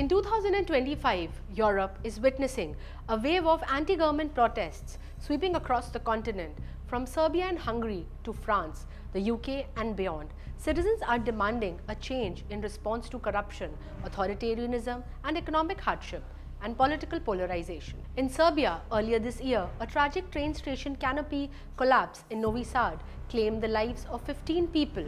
In 2025, Europe is witnessing a wave of anti-government protests sweeping across the continent, from Serbia and Hungary to France, the UK and beyond. Citizens are demanding a change in response to corruption, authoritarianism and economic hardship and political polarization. In Serbia, earlier this year, a tragic train station canopy collapse in Novi Sad claimed the lives of 15 people.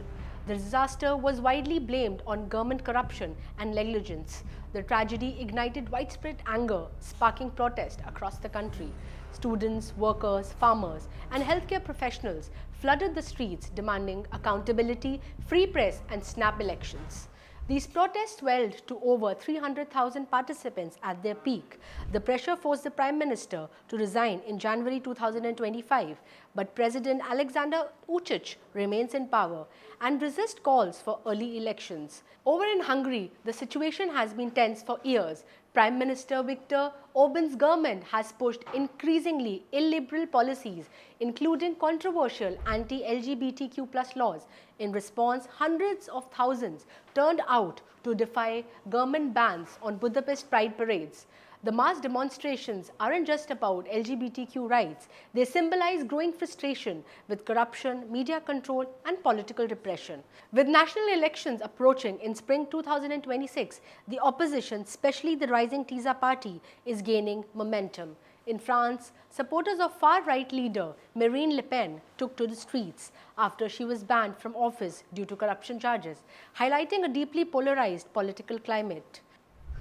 The disaster was widely blamed on government corruption and negligence. The tragedy ignited widespread anger, sparking protest across the country. Students, workers, farmers, and healthcare professionals flooded the streets demanding accountability, free press, and snap elections. These protests swelled to over 300,000 participants at their peak. The pressure forced the Prime Minister to resign in January 2025, but President Alexander Vučić remains in power and resists calls for early elections. Over in Hungary, the situation has been tense for years. Prime Minister Viktor Orbán's government has pushed increasingly illiberal policies, including controversial anti-LGBTQ+ laws. In response, hundreds of thousands turned out to defy government bans on Budapest pride parades. The mass demonstrations aren't just about LGBTQ rights. They symbolize growing frustration with corruption, media control, and political repression. With national elections approaching in spring 2026, the opposition, especially the rising TISA party, is gaining momentum. In France, supporters of far-right leader Marine Le Pen took to the streets after she was banned from office due to corruption charges, highlighting a deeply polarized political climate.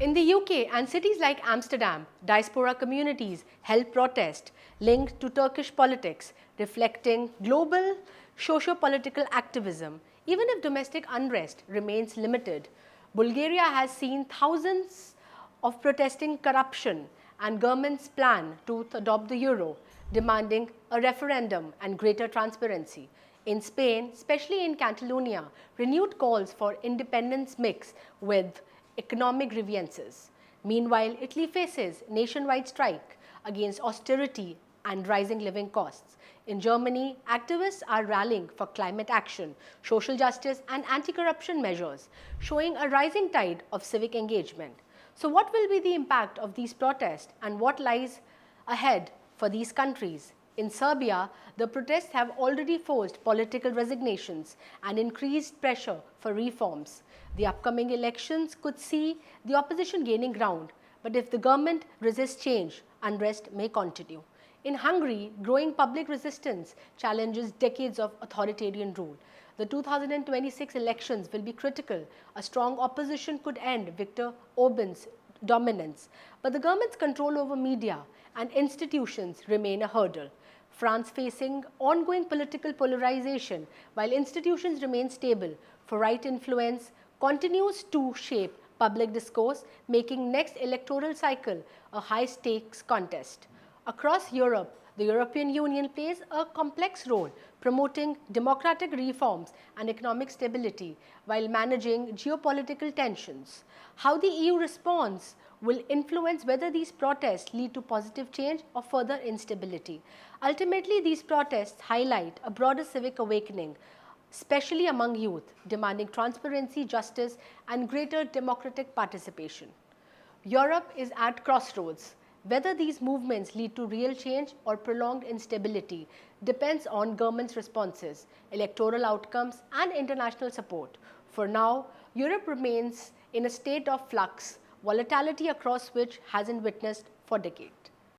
In the UK and cities like Amsterdam, diaspora communities held protests linked to Turkish politics, reflecting global socio-political activism. Even if domestic unrest remains limited, Bulgaria has seen thousands of protesting corruption and government's plan to adopt the euro, demanding a referendum and greater transparency. In Spain, especially in Catalonia, renewed calls for independence mix with economic grievances. Meanwhile, Italy faces nationwide strike against austerity and rising living costs. In Germany, activists are rallying for climate action, social justice, and anti-corruption measures, showing a rising tide of civic engagement. So what will be the impact of these protests and what lies ahead for these countries? In Serbia, the protests have already forced political resignations and increased pressure for reforms. The upcoming elections could see the opposition gaining ground, but if the government resists change, unrest may continue. In Hungary, growing public resistance challenges decades of authoritarian rule. The 2026 elections will be critical. A strong opposition could end Viktor Orbán's dominance, but the government's control over media and institutions remain a hurdle. France facing ongoing political polarization, while institutions remain stable, for right influence continues to shape public discourse, making next electoral cycle a high-stakes contest. Across Europe, the European Union plays a complex role, promoting democratic reforms and economic stability while managing geopolitical tensions. How the EU responds will influence whether these protests lead to positive change or further instability. Ultimately, these protests highlight a broader civic awakening, especially among youth, demanding transparency, justice, and greater democratic participation. Europe is at crossroads. Whether these movements lead to real change or prolonged instability depends on government's responses, electoral outcomes, and international support. For now, Europe remains in a state of flux, volatility across which hasn't witnessed for decades.